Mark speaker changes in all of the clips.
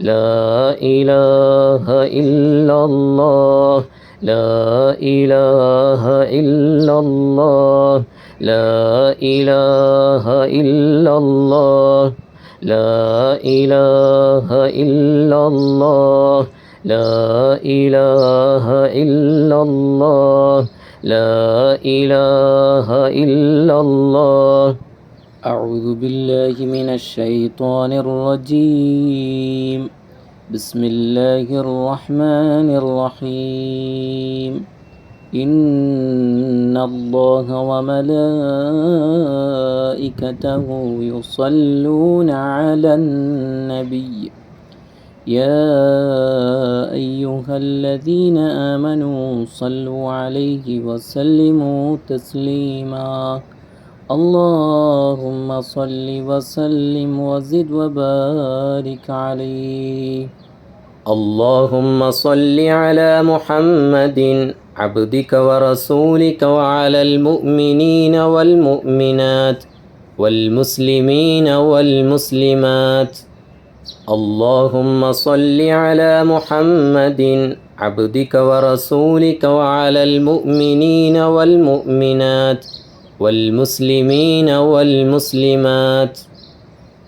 Speaker 1: لا إله إلا الله لا إله إلا الله لا إله إلا الله لا إله إلا الله لا إله إلا الله لا إله إلا الله. أعوذ بالله من الشيطان الرجيم. بسم الله الرحمن الرحيم. إن الله وملائكته يصلون على النبي يا أيها الذين آمنوا صلوا عليه وسلموا تسليما. اللهم صل وسلم وزد وبارك عليه. اللهم صل على محمد عبدك ورسولك وعلى المؤمنين والمؤمنات والمسلمين والمسلمات. اللهم صل على محمد عبدك ورسولك وعلى المؤمنين والمؤمنات والمسلمين والمسلمات.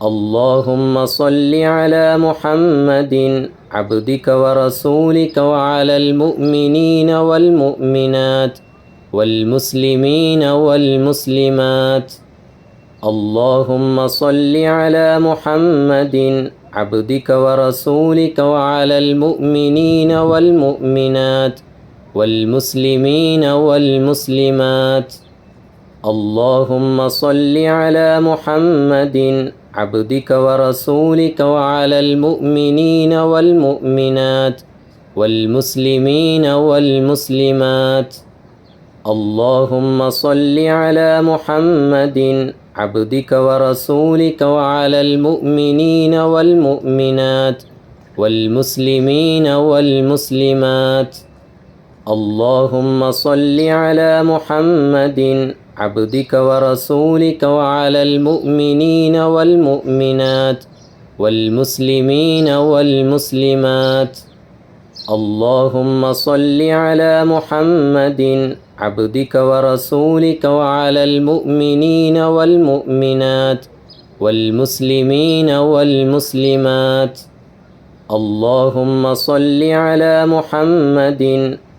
Speaker 1: اللهم صل على محمد عبدك ورسولك وعلى المؤمنين والمؤمنات والمسلمين والمسلمات. اللهم صل على محمد عبدك ورسولك وعلى المؤمنين والمؤمنات والمسلمين والمسلمات. اللهم صل على محمد عبدك ورسولك وعلى المؤمنين والمؤمنات والمسلمين والمسلمات. اللهم صل على محمد عبدك ورسولك وعلى المؤمنين والمؤمنات والمسلمين والمسلمات. اللهم صل على محمد عبدك ورسولك وعلى المؤمنين والمؤمنات والمسلمين والمسلمات. اللهم صل على محمد عبدك ورسولك وعلى المؤمنين والمؤمنات والمسلمين والمسلمات. اللهم صل على محمد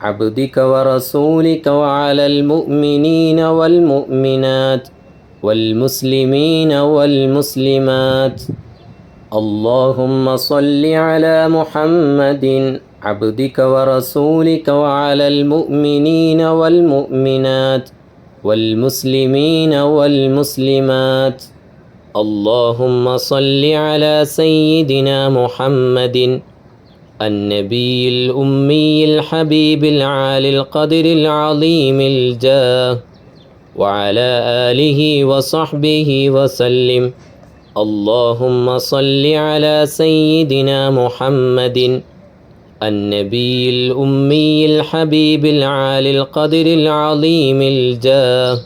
Speaker 1: عبدك ورسولك وعلى المؤمنين والمؤمنات والمسلمين والمسلمات. اللهم صل على محمد عبدك ورسولك وعلى المؤمنين والمؤمنات والمسلمين والمسلمات. اللهم صل على سيدنا محمد النبي الأمي الحبيب العالي القدر العظيم الجاه وعلى آله وصحبه وسلم. اللهم صل على سيدنا محمد النبي الأمي الحبيب العالي القدر العظيم الجاه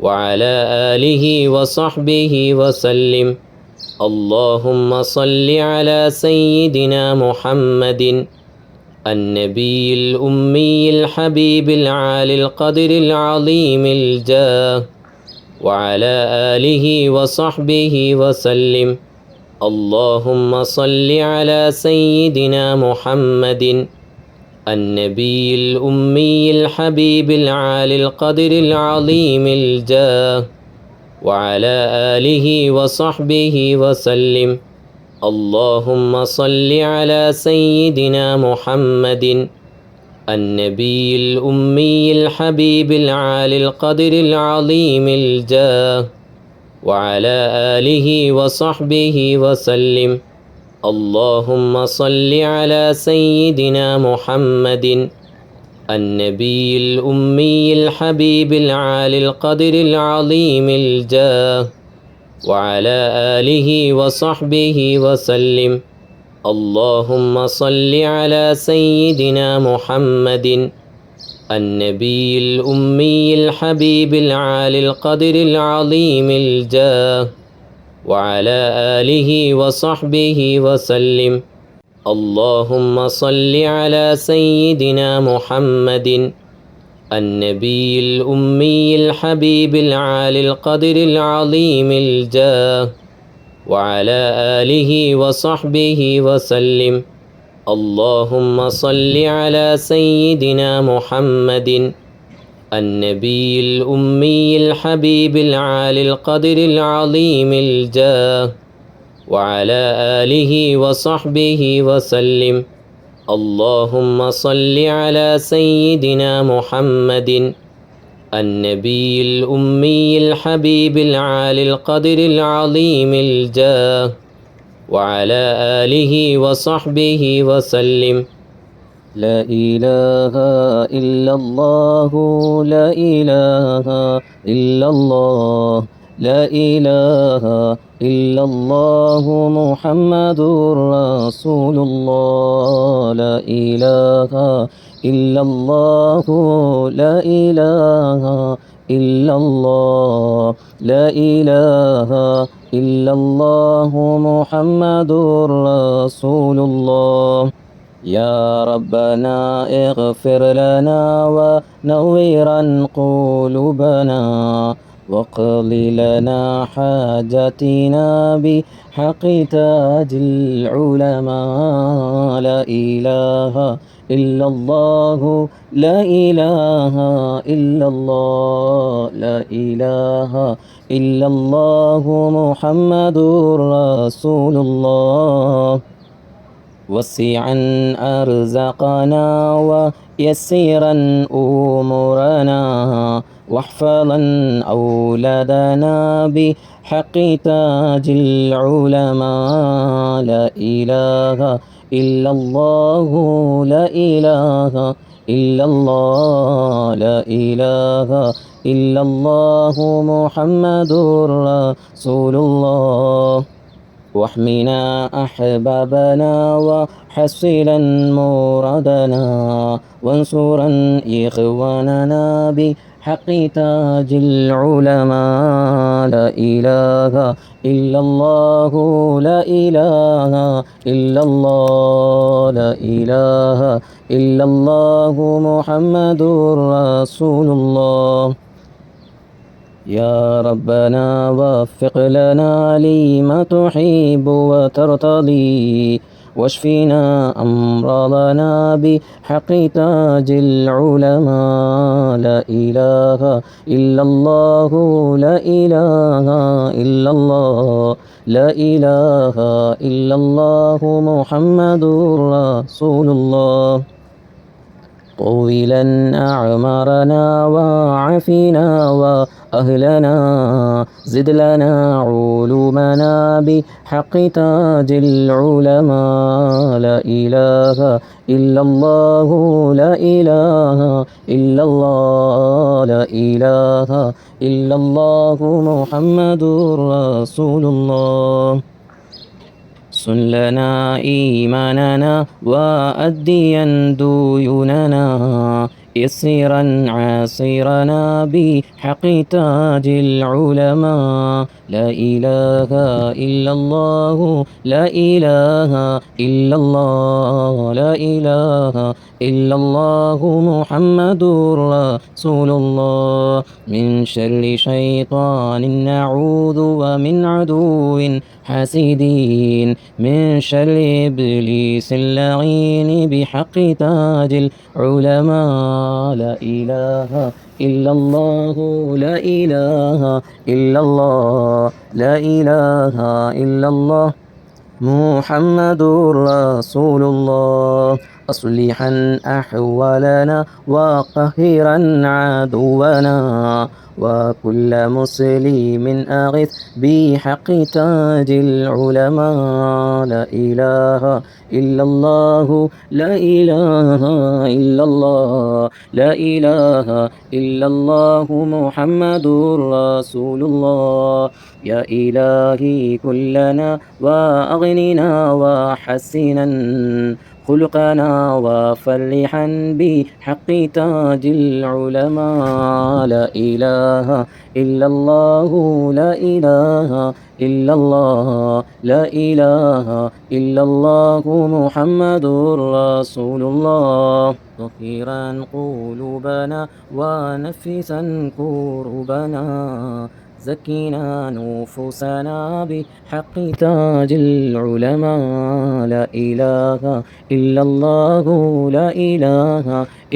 Speaker 1: وعلى آله وصحبه وسلم. اللهم صل على سيدنا محمد النبي الأمي الحبيب العالي القدر العظيم الجاه وعلى آله وصحبه وسلم. اللهم صل على سيدنا محمد النبي الأمي الحبيب العالي القدر العظيم الجاه وعلى آله وصحبه وسلم. اللهم صل على سيدنا محمد النبي الأمي الحبيب العالي القدر العظيم الجاه وعلى آله وصحبه وسلم. اللهم صل على سيدنا محمد النبي الأمي الحبيب العالي القدر العظيم الجاه وعلى آله وصحبه وسلم. اللهم صل على سيدنا محمد النبي الأمي الحبيب العالي القدر العظيم الجاه وعلى آله وصحبه وسلم. اللهم صل على سيدنا محمد النبي الأمي الحبيب العالي القدر العظيم الجاه وعلى آله وصحبه وسلم. اللهم صل على سيدنا محمد النبي الأمي الحبيب العالي القدر العظيم الجاه وعلى آله وصحبه وسلم. اللهم صل على سيدنا محمد النبي الأمي الحبيب العالي القدر العظيم الجاه وعلى آله وصحبه وسلم. لا إله إلا الله، لا إله إلا الله، لا إله إلا الله محمد رسول الله. لا إله إلا الله، لا إله إلا الله، لا إله إلا الله محمد رسول الله. يا ربنا اغفر لنا ونوّرا قلوبنا واقض لنا حاجتنا بحق تاج العلماء. لا إله إلا الله، لا إله إلا الله، لا إله إلا الله محمد رسول الله. وسعا أرزقنا ويسرا أمورنا واحفظا أولادنا بحق تاج العلماء. لا إله إلا الله، لا إله إلا الله، لا إله إلا الله محمد رسول الله. واحمنا أحبابنا وحصلا مرادنا وانصرا إخواننا بحق تاج العلماء. لا إله إلا الله، لا إله إلا الله، لا إله إلا الله محمد رسول الله. يا ربنا وفق لنا لما تحب وترتضي واشفنا أمراضنا بحق تاج العلماء. لا إله إلا الله، لا إله إلا الله، لا إله إلا الله محمد رسول الله. طولا أعمارنا وعافنا وأهلنا زد لنا علومنا بحق تاج العلماء. لا إله إلا الله، لا إله إلا الله، لا إله إلا الله محمد رسول الله. سن لنا إيماننا وأديا ديوننا يسيرا عسيرنا بحق تاج العلماء. لا إله إلا الله، لا إله إلا الله، لا إله إلا الله محمد رسول الله. من شر شيطان نعوذ ومن عدو حاسدين، من شر إبليس اللعين بحق تاج العلماء. لا إله إلا الله، لا إله إلا الله، لا إله إلا الله محمد رسول الله. أصلحا أحوالنا وقهرا عدونا وكل مسلم أغث بحق تاج العلماء. لا إله إلا الله، لا إله إلا الله، لا إله إلا الله محمد رسول الله. يا إلهي كلنا وأغننا وحسنا خلقنا وفرحا بحق تاج العلماء. لا إله إلا الله، لا إله إلا الله، لا إله إلا الله محمد رسول الله. طهرا قلوبنا ونفسا كربنا، زكينا نفوسنا بحق تاج العلماء. لا إله إلا الله، لا إله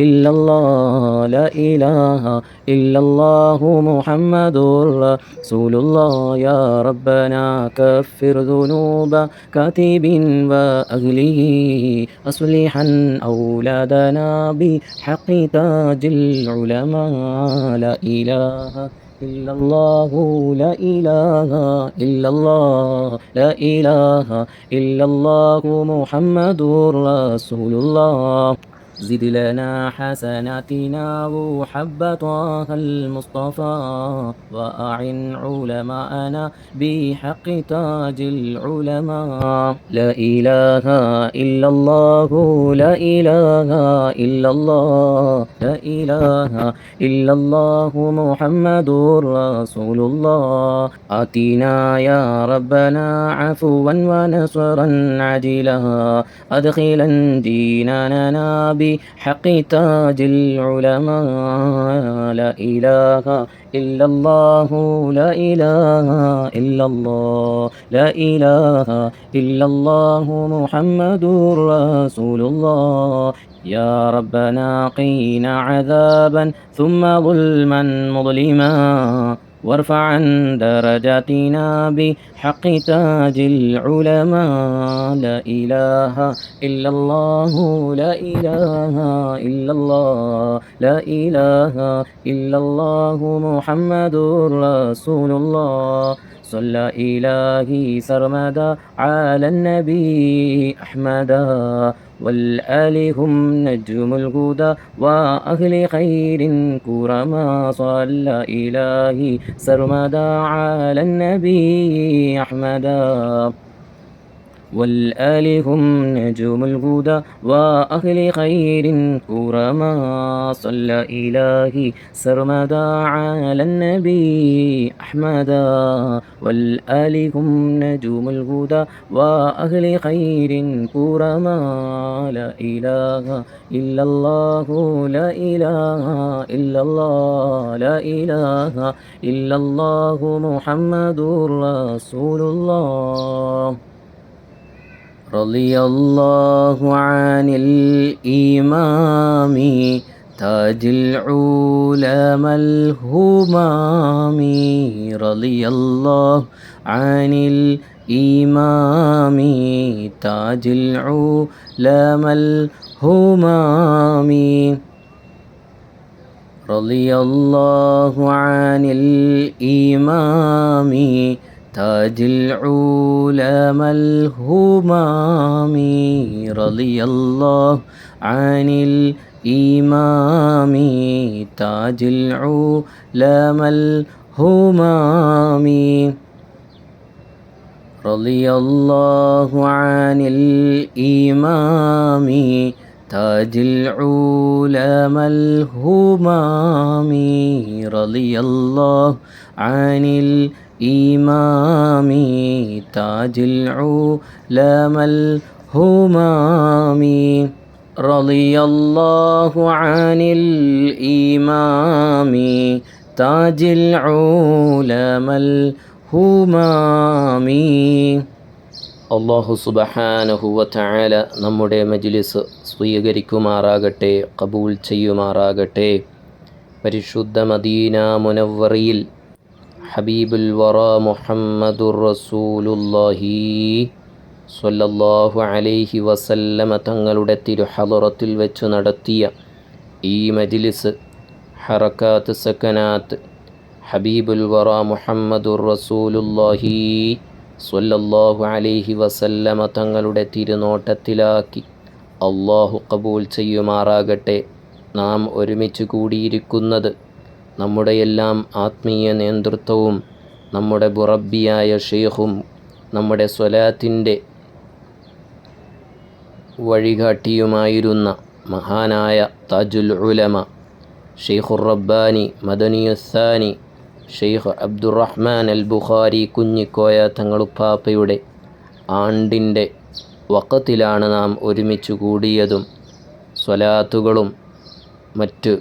Speaker 1: إلا الله، لا إله إلا الله محمد رسول الله. يا ربنا كفر ذنوب كاتب وأهله، أصلحا أولادنا بحق تاج العلماء. لا إله إلا الله، لا إله إلا الله، لا إله إلا الله محمد رسول الله. زد لنا حسناتنا وحب طه المصطفى، وأعن علماءنا بحق تاج العلماء. لا إله إلا الله، لا إله إلا الله، لا إله إلا الله محمد رسول الله. آتنا يا ربنا عفوا ونصرا عاجلا، أدخلا ديننا بحق تاج العلماء. لا إله إلا الله، لا إله إلا الله، لا إله إلا الله محمد رسول الله. يا ربنا قينا عذابا ثم ظلما مظلما، وارفع عن درجاتنا بحق تاج العلماء. لا إله إلا الله، لا إله إلا الله، لا إله إلا الله محمد رسول الله. صلى إلهي سرمدا على النبي أحمدا، والآل هم نجم الهدى وأهل خير كرما. صلى إلهي سرمدا على النبي أحمدا، والآل هم نجوم الهدى وأهل خير كرما. صلى إلهي سرمدا على النبي أحمدا، والآل هم نجوم الهدى وأهل خير كرما. لا إله إلا الله، لا إله إلا الله، لا إله إلا الله محمد رسول الله. رضي الله عن الإمام تاج العلماء الهمام، رضي الله عن الإمام تاج العلماء الهمام، رضي الله عن الإمام تاج العلماء الهمام، رضي الله عن الإمام تاج العلماء الهمام، رضي الله عن الإمام تاج العلماء الهمام، رضي الله عن الإمام تاج العلماء الهمام، رضي الله عن الإمام تاج العلماء الهمام. അല്ലാഹു സുബ്ഹാനഹു വ തആല നമ്മുടെ മജ്ലിസ് സ്വീകരിക്കുമാറാകട്ടെ, ഖബൂൽ ചെയ്യുമാറാകട്ടെ. പരിശുദ്ധ മദീന മുനവ്വറയിൽ ഹബീബുൽ വറ മുഹമ്മദുർ റസൂലുള്ളാഹി സ്വല്ലല്ലാഹു അലൈഹി വസല്ലമ തങ്ങളുടെ തിരുഹളറത്തിൽ വെച്ച് നടത്തിയ ഈ മജ്ലിസ് ഹറകാത്ത് സക്കനാത്ത് ഹബീബുൽ വറ മുഹമ്മദുർ റസൂലുള്ളാഹി സ്വല്ലല്ലാഹു അലൈഹി വസല്ലമ തങ്ങളുടെ തിരുനോട്ടത്തിലാക്കി അള്ളാഹു ഖബൂൽ ചെയ്യുമാറാകട്ടെ. നാം ഒരുമിച്ച് കൂടിയിരിക്കുന്നത് നമ്മുടെ എല്ലാം ആത്മീയ നേതൃത്വവും നമ്മുടെ മുറബ്ബിയായ ഷെയ്ഖും നമ്മുടെ സ്വലാത്തിൻ്റെ വഴികാട്ടിയുമായിരുന്ന മഹാനായ താജുൽ ഉലമ ഷെയ്ഖുർ റബ്ബാനി മദനിയുസ്സാനി ഷെയ്ഖ് അബ്ദുറഹ്മാൻ അൽ ബുഖാരി കുഞ്ഞിക്കോയ തങ്ങളുപ്പാപ്പയുടെ ആണ്ടിൻ്റെ വഖത്തിലാണ് നാം ഒരുമിച്ച് കൂടിയതും സ്വലാത്തുകളും മറ്റ്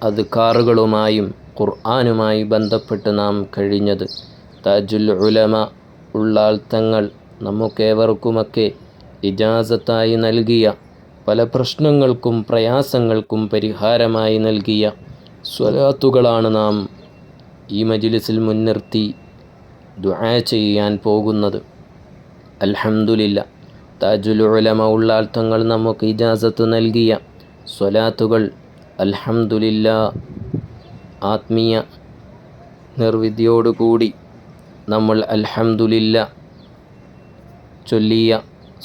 Speaker 1: അദ്കാറുകളുമായും ഖുർആനുമായി ബന്ധപ്പെട്ട് നാം കഴിഞ്ഞത്. താജുൽ ഉലമ ഉള്ളാൾ തങ്ങൾ നമുക്കേവർക്കുമൊക്കെ ഇജാസത്തായി നൽകിയ, പല പ്രശ്നങ്ങൾക്കും പ്രയാസങ്ങൾക്കും പരിഹാരമായി നൽകിയ സ്വലാത്തുകളാണ് നാം ഈ മജ്ലിസിൽ മുൻനിർത്തി ദുആ ചെയ്യാൻ പോകുന്നത്. അൽഹംദുലില്ലാ, താജുൽ ഉലമ ഉള്ളാൾ തങ്ങൾ നമുക്ക് ഇജാസത്ത് നൽകിയ സ്വലാത്തുകൾ അൽഹംദുലില്ലാ ആത്മീയ നിർവിധിയോടുകൂടി നമ്മൾ അൽഹംദുലില്ലാ ചൊല്ലിയ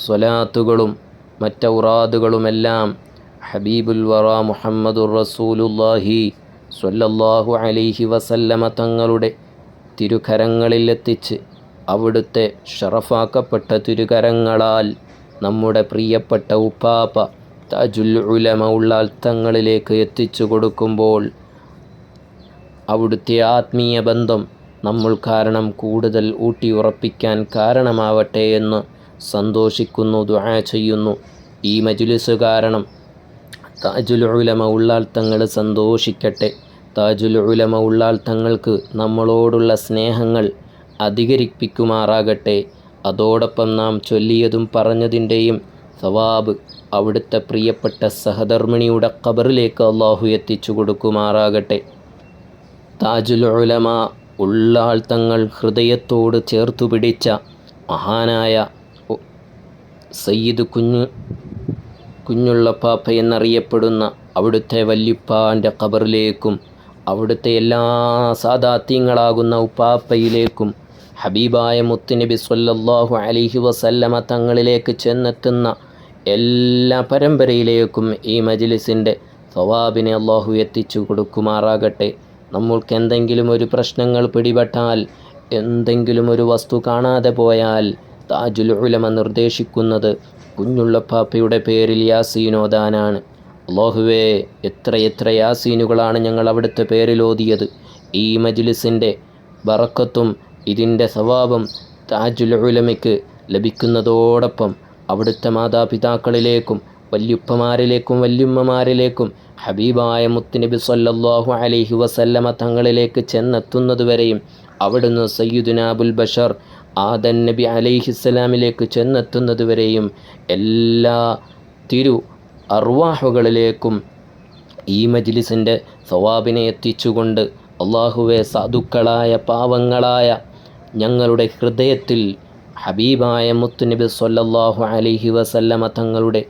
Speaker 1: സ്വലാത്തുകളും മറ്റൗറാദുകളുമെല്ലാം ഹബീബുൽ വറ മുഹമ്മദുർ റസൂലുള്ളാഹി സ്വല്ലല്ലാഹു അലൈഹി വസല്ലമ തങ്ങളുടെ തിരുകരങ്ങളിലെത്തിച്ച് അവിടുത്തെ ഷറഫാക്കപ്പെട്ട തിരുകരങ്ങളാൽ നമ്മുടെ പ്രിയപ്പെട്ട ഉപ്പാപ്പ താജുൽ ഉലമ ഉള്ളാൾ തങ്ങളിലേക്ക് എത്തിച്ചു കൊടുക്കുമ്പോൾ അവിടുത്തെ ആത്മീയ ബന്ധം നമ്മൾ കാരണം കൂടുതൽ ഊട്ടിയുറപ്പിക്കാൻ കാരണമാവട്ടെ എന്ന് സന്തോഷിക്കുന്നു, ദുആ ചെയ്യുന്നു. ഈ മജ്ലിസ് കാരണം താജുൽ ഉലമ ഉള്ളാൾ തങ്ങൾ സന്തോഷിക്കട്ടെ. താജുൽ ഉലമ ഉള്ളാൾ തങ്ങൾക്ക് നമ്മളോടുള്ള സ്നേഹങ്ങൾ അധികരിപ്പിക്കുമാറാകട്ടെ. അതോടൊപ്പം നാം ചൊല്ലിയതും പറഞ്ഞതിൻ്റെയും സവാബ് അവിടുത്തെ പ്രിയപ്പെട്ട സഹധർമ്മിണിയുടെ ഖബറിലേക്ക് അള്ളാഹു എത്തിച്ചു കൊടുക്കുമാറാകട്ടെ. താജുൽ ഉലമ ഉള്ളാൾ തങ്ങൾ ഹൃദയത്തോട് ചേർത്തു പിടിച്ച മഹാനായ സയ്യിദ് കുഞ്ഞുള്ളപ്പാപ്പ എന്നറിയപ്പെടുന്ന അവിടുത്തെ വല്യുപ്പാൻ്റെ ഖബറിലേക്കും അവിടുത്തെ എല്ലാ സാദാത്യങ്ങളാകുന്ന ഉപ്പാപ്പയിലേക്കും ഹബീബായ മുത്തുനബി സ്വല്ലല്ലാഹു അലൈഹി വസല്ലമ തങ്ങളിലേക്ക് ചെന്നെത്തുന്ന എല്ലാ പരമ്പരയിലേക്കും ഈ മജ്ലിസിൻ്റെ സവാബിനെ അള്ളാഹു എത്തിച്ചു കൊടുക്കുമാറാകട്ടെ. നമ്മൾക്ക് എന്തെങ്കിലും ഒരു പ്രശ്നങ്ങൾ പിടിപെട്ടാൽ, എന്തെങ്കിലും ഒരു വസ്തു കാണാതെ പോയാൽ താജുൽ ഉലമ നിർദ്ദേശിക്കുന്നത് കുഞ്ഞുള്ളപ്പാപ്പയുടെ പേരിൽ യാസീനോദാനാണ്. അല്ലാഹുവേ, എത്രയെത്ര യാസീനുകളാണ് ഞങ്ങൾ അവിടുത്തെ പേരിൽ ഓതിയത്. ഈ മജ്ലിസിൻ്റെ ബറക്കത്തും ഇതിൻ്റെ സവാബും താജുൽ ഉലമയ്ക്ക് ലഭിക്കുന്നതോടൊപ്പം അവിടുത്തെ മാതാപിതാക്കളിലേക്കും വല്യുപ്പമാരിലേക്കും വല്യുമ്മമാരിലേക്കും ഹബീബായ മുത്തുനബി സ്വല്ലല്ലാഹു അലൈഹി വസല്ലമ തങ്ങളിലേക്ക് ചെന്നെത്തുന്നതുവരെയും അവിടുന്ന് സയ്യിദുനാ അബുൽ ബഷർ ആദൻ നബി അലൈഹിസ്സലാമിലേക്ക് ചെന്നെത്തുന്നതുവരെയും എല്ലാ തിരു അർവാഹുകളിലേക്കും ഈ മജ്ലിസിൻ്റെ സവാബിനെ എത്തിച്ചുകൊണ്ട് അള്ളാഹുവെ, സാധുക്കളായ പാവങ്ങളായ ഞങ്ങളുടെ ഹൃദയത്തിൽ ഹബീബായ മുത്തുനബി സ്വല്ലല്ലാഹു അലൈഹി വസല്ലമ തങ്ങളുടെ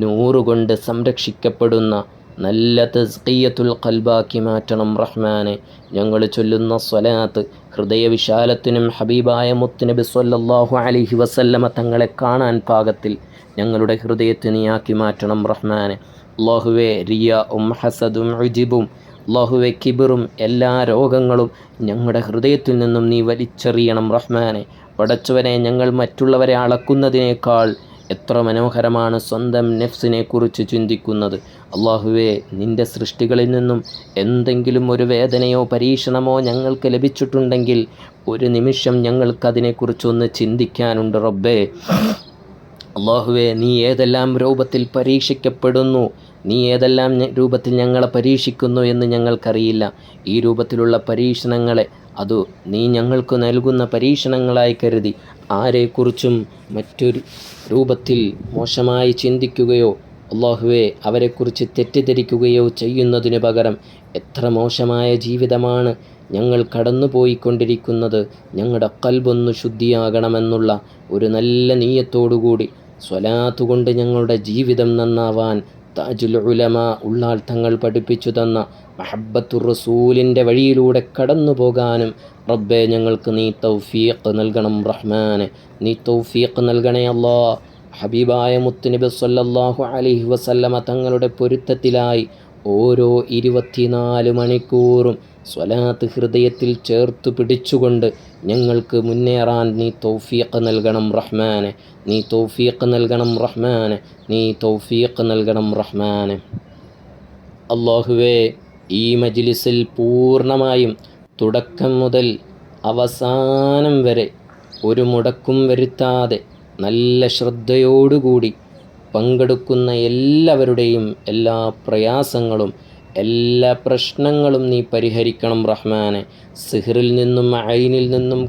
Speaker 1: നൂറുകൊണ്ട് സംരക്ഷിക്കപ്പെടുന്ന നല്ല തസ്കിയത്തുൽ ഖൽബാക്കി മാറ്റണം റഹ്മാനെ. ഞങ്ങൾ ചൊല്ലുന്ന സ്വലാത്ത് ഹൃദയവിശാലത്തിനും ഹബീബായ മുത്തുനബി സ്വല്ലല്ലാഹു അലൈഹി വസല്ലമ തങ്ങളെ കാണാൻ പാകത്തിൽ ഞങ്ങളുടെ ഹൃദയത്തെ നീയാക്കി മാറ്റണം റഹ്മാനെ. അല്ലാഹുവേ, റിയാഉം ഹസദും ഉജിബും അല്ലാഹുവേ കിബറും എല്ലാ രോഗങ്ങളും ഞങ്ങളുടെ ഹൃദയത്തിൽ നിന്നും നീ വലിച്ചെറിയണം റഹ്മാനെ. പടച്ചവനെ, ഞങ്ങൾ മറ്റുള്ളവരെ അളക്കുന്നതിനേക്കാൾ എത്ര മനോഹരമാണ് സ്വന്തം നെഫ്സിനെ കുറിച്ച് ചിന്തിക്കുന്നത്. അല്ലാഹുവേ, നിൻ്റെ സൃഷ്ടികളിൽ നിന്നും എന്തെങ്കിലും ഒരു വേദനയോ പരീക്ഷണമോ ഞങ്ങൾക്ക് ലഭിച്ചിട്ടുണ്ടെങ്കിൽ ഒരു നിമിഷം ഞങ്ങൾക്കതിനെക്കുറിച്ചൊന്ന് ചിന്തിക്കാനുണ്ട് റബ്ബേ. അല്ലാഹുവേ, നീ ഏതെല്ലാം രൂപത്തിൽ പരീക്ഷിക്കപ്പെടുന്നു, നീ ഏതെല്ലാം രൂപത്തിൽ ഞങ്ങളെ പരീക്ഷിക്കുന്നു എന്ന് ഞങ്ങൾക്കറിയില്ല. ഈ രൂപത്തിലുള്ള പരീക്ഷണങ്ങളെ അത് നീ ഞങ്ങൾക്ക് നൽകുന്ന പരീക്ഷണങ്ങളായി കരുതി ആരെക്കുറിച്ചും മറ്റൊരു രൂപത്തിൽ മോശമായി ചിന്തിക്കുകയോ അല്ലാഹുവേ അവരെക്കുറിച്ച് തെറ്റിദ്ധരിക്കുകയോ ചെയ്യുന്നതിന് പകരം എത്ര മോശമായ ജീവിതമാണ് ഞങ്ങൾ കടന്നുപോയിക്കൊണ്ടിരിക്കുന്നത്, ഞങ്ങളുടെ ഖൽബൊന്ന് ശുദ്ധിയാകണമെന്നുള്ള ഒരു നല്ല നീയത്തോടുകൂടി സ്വലാത്ത് കൊണ്ട് ഞങ്ങളുടെ ജീവിതം നന്നാവാൻ താജുൽ ഉലമ ഉള്ളാൾ തങ്ങൾ പഠിപ്പിച്ചു തന്ന മഹബ്ബത്തുർ റസൂലിൻ്റെ വഴിയിലൂടെ കടന്നു പോകാനും റബ്ബേ ഞങ്ങൾക്ക് നീ തൗഫീഖ് നൽകണം റഹ്മാനെ. നീ തൗഫീഖ് നൽകണേ അല്ലാ. ഹബീബായ മുത്തുനബി സ്വല്ലല്ലാഹു അലൈഹി വസല്ലമ തങ്ങളുടെ പൊരുത്തത്തിലായി ഓരോ 24 മണിക്കൂറും സ്വലാത്ത് ഹൃദയത്തിൽ ചേർത്ത് പിടിച്ചുകൊണ്ട് ഞങ്ങൾക്ക് മുന്നേറാൻ നീ തൗഫീഖ് നൽകണം റഹ്മാനെ. നീ തൗഫീഖ് നൽകണം റഹ്മാനെ. നീ തൗഫീഖ് നൽകണം റഹ്മാനെ. അല്ലാഹുവേ, ഈ മജ്ലിസിൽ പൂർണ്ണമായും തുടക്കം മുതൽ അവസാനം വരെ ഒരു മുടക്കും വരുത്താതെ നല്ല ശ്രദ്ധയോടുകൂടി പങ്കെടുക്കുന്ന എല്ലാവരുടെയും എല്ലാ പ്രയാസങ്ങളും എല്ലാ പ്രശ്നങ്ങളും നീ പരിഹരിക്കണം റഹ്മാനെ. സിഹ്റിൽ നിന്നും ഐനിൽ നിന്നും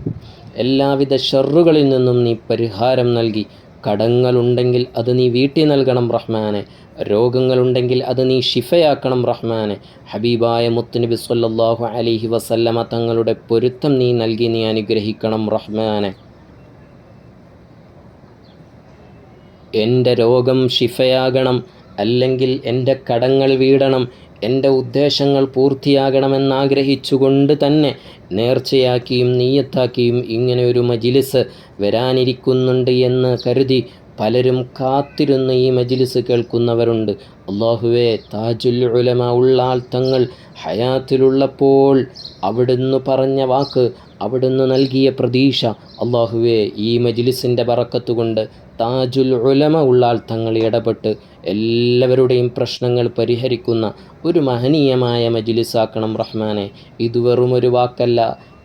Speaker 1: എല്ലാവിധ ഷർറുകളിൽ നിന്നും നീ പരിഹാരം നൽകി, കടങ്ങളുണ്ടെങ്കിൽ അത് നീ വീട്ടി നൽകണം റഹ്മാനെ. രോഗങ്ങളുണ്ടെങ്കിൽ അത് നീ ഷിഫയാക്കണം റഹ്മാനെ. ഹബീബായ മുത്തുനബി സ്വല്ലല്ലാഹു അലൈഹി വസല്ലമ തങ്ങളുടെ പൊരുത്തം നീ നൽകി നീ അനുഗ്രഹിക്കണം റഹ്മാനെ. എൻ്റെ രോഗം ഷിഫയാകണം, അല്ലെങ്കിൽ എൻ്റെ കടങ്ങൾ വീടണം, എൻ്റെ ഉദ്ദേശങ്ങൾ പൂർത്തിയാകണമെന്നാഗ്രഹിച്ചുകൊണ്ട് തന്നെ നേർച്ചയാക്കിയും നീയത്താക്കിയും ഇങ്ങനെ ഒരു മജ്ലിസ് വരാനിരിക്കുന്നുണ്ട് എന്ന് കരുതി പലരും കാത്തിരുന്ന് ഈ മജ്ലിസ് കേൾക്കുന്നവരുണ്ട്. അല്ലാഹുവേ, താജുൽ ഉലമ ഉള്ളാൾ തങ്ങൾ ഹയാത്തിലുള്ളപ്പോൾ അവിടുന്ന് പറഞ്ഞ വാക്ക്, അവിടുന്ന് നൽകിയ പ്രതീക്ഷ, അല്ലാഹുവേ, ഈ മജ്ലിസിൻ്റെ ബറക്കത്ത് കൊണ്ട് താജുൽ ഉലമ ഉള്ളാൾ തങ്ങൾ ഇടപെട്ട് എല്ലാവരുടെയും പ്രശ്നങ്ങൾ പരിഹരിക്കുന്ന ഒരു മഹനീയമായ മജ്ലിസാക്കണം റഹ്മാനെ. ഇത് വെറുമൊരു വാക്കല്ല,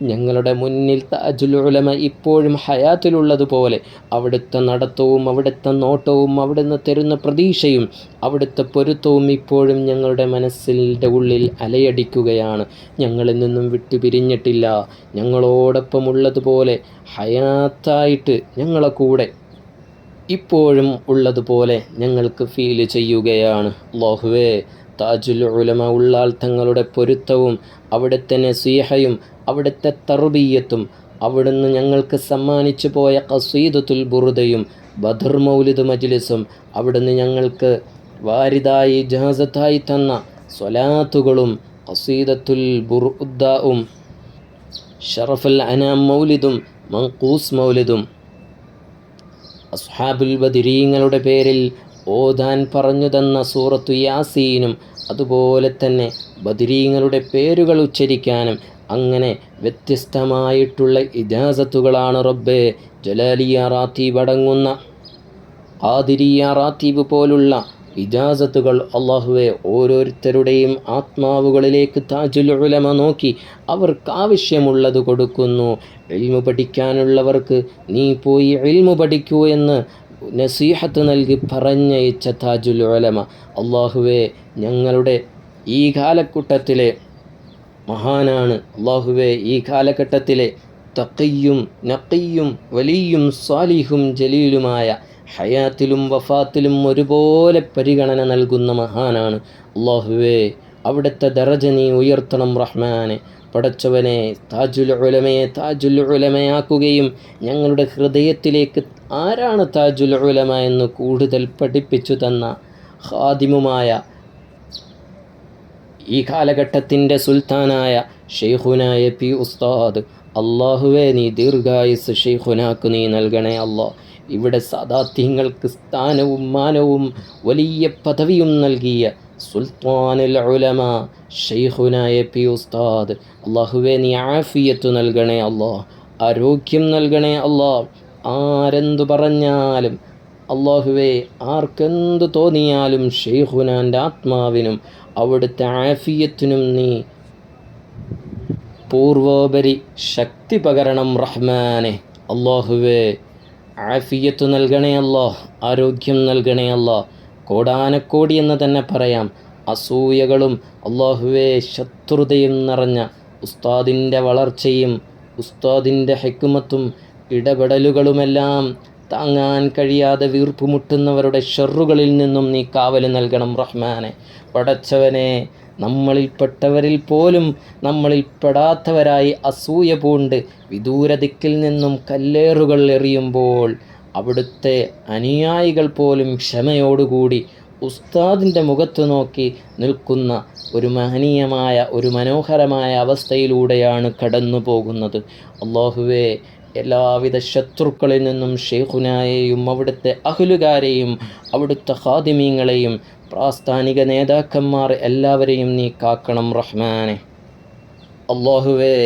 Speaker 1: ഞങ്ങളുടെ മുന്നിൽ താജുൽ ഉലമ ഇപ്പോഴും ഹയാത്തിലുള്ളതുപോലെ അവിടുത്തെ നടത്തവും അവിടുത്തെ നോട്ടവും അവിടുന്ന് തരുന്ന പ്രതീക്ഷയും അവിടുത്തെ പൊരുത്തവും ഇപ്പോഴും ഞങ്ങളുടെ മനസ്സിൻ്റെ ഉള്ളിൽ അലയടിക്കുകയാണ്. ഞങ്ങളിൽ നിന്നും വിട്ടുപിരിഞ്ഞിട്ടില്ല. ഞങ്ങളോടൊപ്പം ഉള്ളതുപോലെ ഹയാത്തായിട്ട് ഞങ്ങളെ കൂടെ ഇപ്പോഴും ഉള്ളതുപോലെ ഞങ്ങൾക്ക് ഫീൽ ചെയ്യുകയാണ്. അല്ലാഹുവേ, താജുൽ ഉലമ ഉള്ളാൾ തങ്ങളുടെ പൊരുത്തവും അവിടുത്തെ നസീഹയും അവിടുത്തെ തർബിയത്തും അവിടുന്ന് ഞങ്ങൾക്ക് സമ്മാനിച്ചു പോയ ഖസീദത്തുൽ ബുർദയും ബദർ മൗലിദ് മജ്ലിസും അവിടുന്ന് ഞങ്ങൾക്ക് വാരിദായി ഇജാസത്തായി തന്ന സ്വലാത്തുകളും ഖസീദത്തുൽ ബുർദാവും ഷറഫുൽ അനാം മൗലിദും മൻഖൂസ് മൗലിദും അസ്ഹാബുൽ ബദരീങ്ങളുടെ പേരിൽ ഓതാൻ പറഞ്ഞു തന്ന സൂറത്തു യാസീനും അതുപോലെ തന്നെ ബദരീങ്ങളുടെ പേരുകൾ ഉച്ചരിക്കാനും അങ്ങനെ വ്യത്യസ്തമായിട്ടുള്ള ഇജാസത്തുകളാണ് റബ്ബേ ജലാലിയ റാത്തീബ് അടങ്ങുന്ന ഖാദിരിയ റാത്തീബ് പോലുള്ള ഇജാസത്തുകൾ അല്ലാഹുവേ ഓരോരുത്തരുടെയും ആത്മാവുകളിലേക്ക് താജുൽ ഉലമ നോക്കി അവർക്കാവശ്യമുള്ളത് കൊടുക്കുന്നു. ഇൽമു പഠിക്കാനുള്ളവർക്ക് നീ പോയി ഇൽമു പഠിക്കൂ എന്ന് നസീഹത്ത് നൽകി പറഞ്ഞയച്ച താജുൽ ഉലമ അല്ലാഹുവേ, ഞങ്ങളുടെ ഈ കാലഘട്ടത്തിലെ മഹാനാണ്. അല്ലാഹുവേ, ഈ കാലഘട്ടത്തിലെ തഖിയും നഖിയും വലിയും സാലിഹും ജലീലുമായ ഹയാത്തിലും വഫാത്തിലും ഒരുപോലെ പരിഗണന നൽകുന്ന മഹാനാണ്. അല്ലാഹുവേ, അവിടുത്തെ ദറജ നീ ഉയർത്തണം റഹ്മാനെ. പടച്ചവനെ, താജുൽ ഉലമയെ താജുൽ ഉലമയാക്കുകയും ഞങ്ങളുടെ ഹൃദയത്തിലേക്ക് ആരാണ് താജുൽ ഉലമ എന്ന് കൂടുതൽ പഠിപ്പിച്ചു തന്ന ഖാദിമുമായ ഈ കാലഘട്ടത്തിൻ്റെ സുൽത്താനായ ഷെയ്ഖുനായ പി ഉസ്താദ്, അല്ലാഹുവേ, നീ ദീർഘായുസ് ഷെയ്ഖുനാക്ക് നീ നൽകണേ അല്ലാ. ഇവിടെ സാദാത്യങ്ങൾക്ക് സ്ഥാനവും മാനവും വലിയ പദവിയും നൽകിയ സുൽത്താനുൽ ഉലമ ഷെയ്ഖുനായ പി ഉസ്താദ്, അല്ലാഹുവേ, നീ ആഫിയത്ത് നൽകണേ അല്ലാ, ആരോഗ്യം നൽകണേ അല്ലാ. ആരെന്തു പറഞ്ഞാലും അല്ലാഹുവേ, ആർക്കെന്തു തോന്നിയാലും ഷെയ്ഖുനാൻ്റെ ആത്മാവിനും അവിടുത്തെ ആഫിയത്തിനും നീ പൂർവോപരി ശക്തി പകരണം റഹ്മാനെ. അല്ലാഹുവേ, ആഫിയത്ത് നൽകണേ അല്ലാ, ആരോഗ്യം നൽകണേ അല്ലാ. കോടാനക്കോടി എന്ന് തന്നെ പറയാം അസൂയകളും അല്ലാഹുവേ ശത്രുതയും നിറഞ്ഞ ഉസ്താദിൻ്റെ വളർച്ചയും ഉസ്താദിൻ്റെ ഹിക്മത്തും ഇടപെടലുകളുമെല്ലാം താങ്ങാൻ കഴിയാതെ വീർപ്പുമുട്ടുന്നവരുടെ ഷർറുകളിൽ നിന്നും നീ കാവൽ നൽകണം റഹ്മാനെ. പടച്ചവനെ, നമ്മളിൽപ്പെട്ടവരിൽ പോലും നമ്മളിൽപ്പെടാത്തവരായി അസൂയ പൂണ്ട് വിദൂരദിക്കിൽ നിന്നും കല്ലേറുകൾ എറിയുമ്പോൾ അവിടുത്തെ അനുയായികൾ പോലും ക്ഷമയോടുകൂടി ഉസ്താദിൻ്റെ മുഖത്ത് നോക്കി നിൽക്കുന്ന ഒരു മഹനീയമായ ഒരു മനോഹരമായ അവസ്ഥയിലൂടെയാണ് കടന്നു പോകുന്നത്. അല്ലാഹുവേ, എല്ലാവിധ ശത്രുക്കളിൽ നിന്നും ഷെയ്ഖുനായെയും അവിടുത്തെ അഹ്ലുകാരെയും അവിടുത്തെ ഖാദിമീങ്ങളെയും പ്രാസ്ഥാനിക നേതാക്കന്മാർ എല്ലാവരെയും നീ കാക്കണം റഹ്മാനെ. അല്ലാഹുവേ,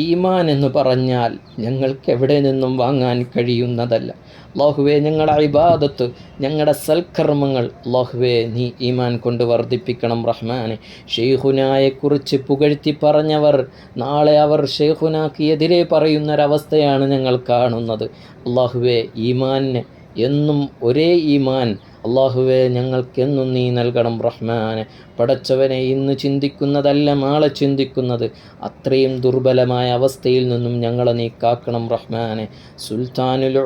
Speaker 1: ഈമാൻ എന്ന് പറഞ്ഞാൽ ഞങ്ങൾക്ക് എവിടെ നിന്നും വാങ്ങാൻ കഴിയുന്നതല്ല. അല്ലാഹുവേ, ഞങ്ങളുടെ ഇബാദത്ത്, ഞങ്ങളുടെ സൽക്കർമ്മങ്ങൾ അല്ലാഹുവേ നീ ഈമാൻ കൊണ്ട് വർദ്ധിപ്പിക്കണം റഹ്മാനെ. ഷെയ്ഖുനായെക്കുറിച്ച് പുകഴ്ത്തി പറഞ്ഞവർ നാളെ അവർ ഷെയ്ഖുനാക്ക് എതിരെ പറയുന്നൊരവസ്ഥയാണ് ഞങ്ങൾ കാണുന്നത്. അല്ലാഹുവേ, ഈമാന് എന്നും ഒരേ ഈമാൻ അല്ലാഹുവേ ഞങ്ങൾക്കെന്നും നീ നൽകണം റഹ്മാനെ. പടച്ചവനെ, ഇന്ന് ചിന്തിക്കുന്നതല്ല നാളെ ചിന്തിക്കുന്നത്, അത്രയും ദുർബലമായ അവസ്ഥയിൽ നിന്നും ഞങ്ങളെ നീ കാക്കണം റഹ്മാനെ. സുൽത്താനുൽ